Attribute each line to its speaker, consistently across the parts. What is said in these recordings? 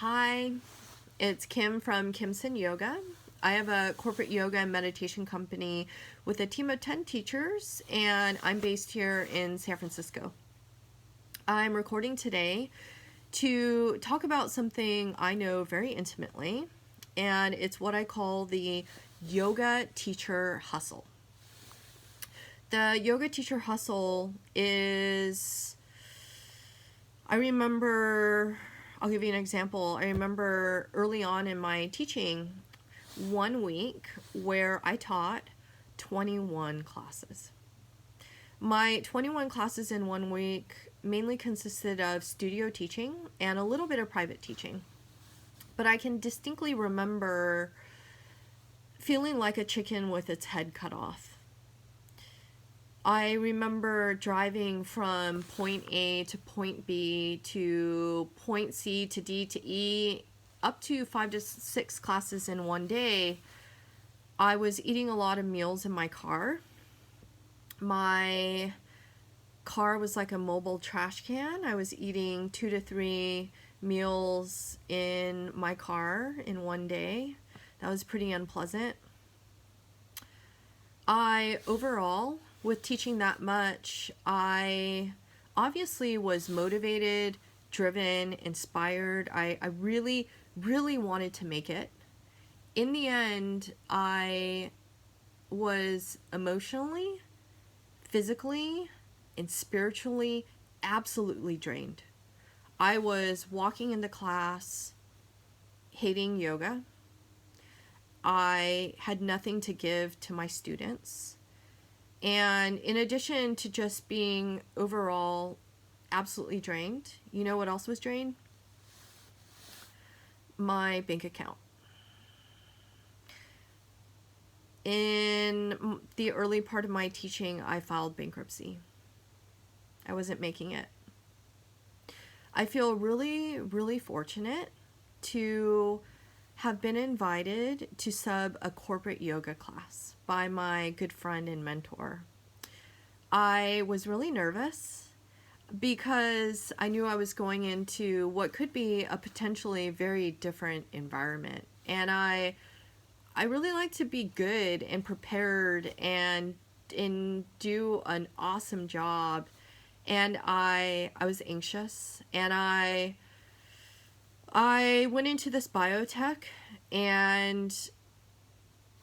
Speaker 1: Hi, it's Kim from Kimson Yoga. I have a corporate yoga and meditation company with a team of 10 teachers, and I'm based here in San Francisco. I'm recording today to talk about something I know very intimately, and it's what I call the yoga teacher hustle. The yoga teacher hustle is, I'll give you an example. I remember early on in my teaching, one week where I taught 21 classes. My 21 classes in 1 week mainly consisted of studio teaching and a little bit of private teaching. But I can distinctly remember feeling like a chicken with its head cut off. I remember driving from point A to point B to point C to D to E, up to 5 to 6 classes in one day. I was eating a lot of meals in my car. My car was like a mobile trash can. I was eating 2 to 3 meals in my car in one day. That was pretty unpleasant. Overall, with teaching that much, I obviously was motivated, driven, inspired. I really, really wanted to make it. In the end, I was emotionally, physically, and spiritually absolutely drained. I was walking into class hating yoga. I had nothing to give to my students. And in addition to just being overall absolutely drained, you know what else was drained? My bank account. In the early part of my teaching, I filed bankruptcy. I wasn't making it. I feel really, really fortunate to have been invited to sub a corporate yoga class by my good friend and mentor. I was really nervous because I knew I was going into what could be a potentially very different environment. And I really like to be good and prepared and do an awesome job. And I was anxious, and I went into this biotech, and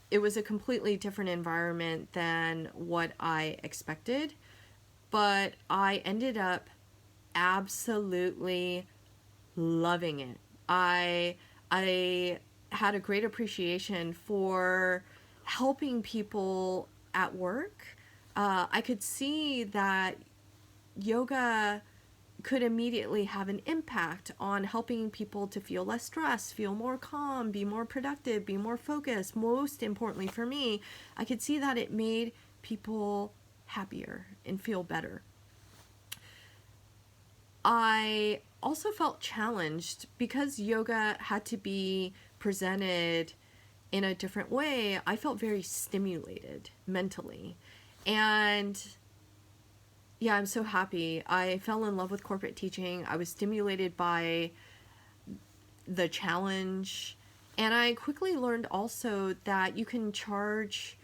Speaker 1: it was a completely different environment than what I expected, but I ended up absolutely loving it. I had a great appreciation for helping people at work. I could see that yoga could immediately have an impact on helping people to feel less stressed, feel more calm, be more productive, be more focused. Most importantly for me, I could see that it made people happier and feel better. I also felt challenged because yoga had to be presented in a different way. I felt very stimulated mentally. And yeah, I'm so happy. I fell in love with corporate teaching. I was stimulated by the challenge. And I quickly learned also that you can charge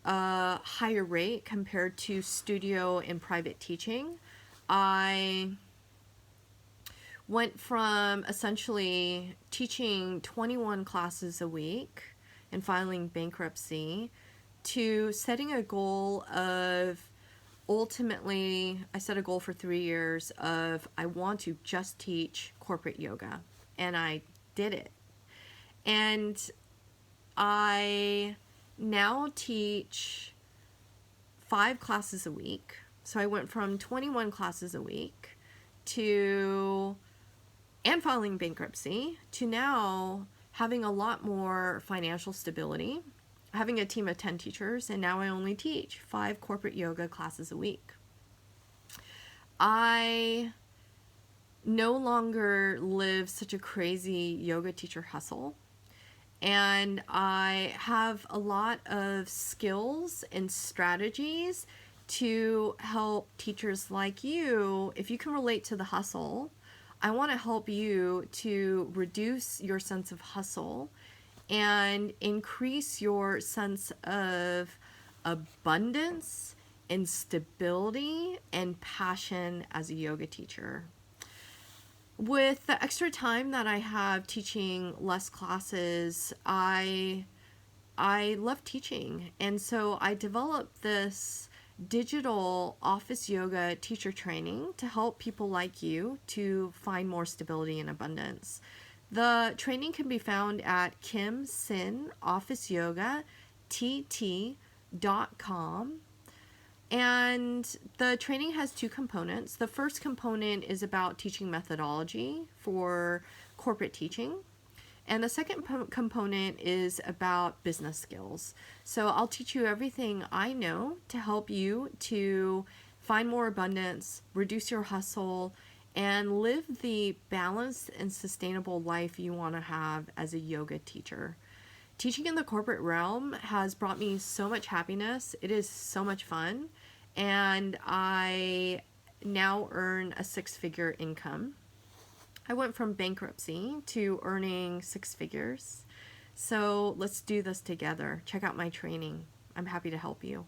Speaker 1: a higher rate compared to studio and private teaching. I went from essentially teaching 21 classes a week and filing bankruptcy to setting a goal of ultimately, I set a goal for 3 years of I want to just teach corporate yoga, and I did it. And I now teach 5 classes a week. So I went from 21 classes a week and filing bankruptcy to now having a lot more financial stability, having a team of 10 teachers, and now I only teach 5 corporate yoga classes a week. I no longer live such a crazy yoga teacher hustle, and I have a lot of skills and strategies to help teachers like you. If you can relate to the hustle, I want to help you to reduce your sense of hustle and increase your sense of abundance and stability and passion as a yoga teacher. With the extra time that I have teaching less classes, I love teaching. And so I developed this digital office yoga teacher training to help people like you to find more stability and abundance. The training can be found at kimsinofficeyoga.tt.com. And the training has two components. The first component is about teaching methodology for corporate teaching. And the second component is about business skills. So I'll teach you everything I know to help you to find more abundance, reduce your hustle, and live the balanced and sustainable life you want to have as a yoga teacher. Teaching in the corporate realm has brought me so much happiness. It is so much fun. And I now earn a six-figure income. I went from bankruptcy to earning six figures. So let's do this together. Check out my training. I'm happy to help you.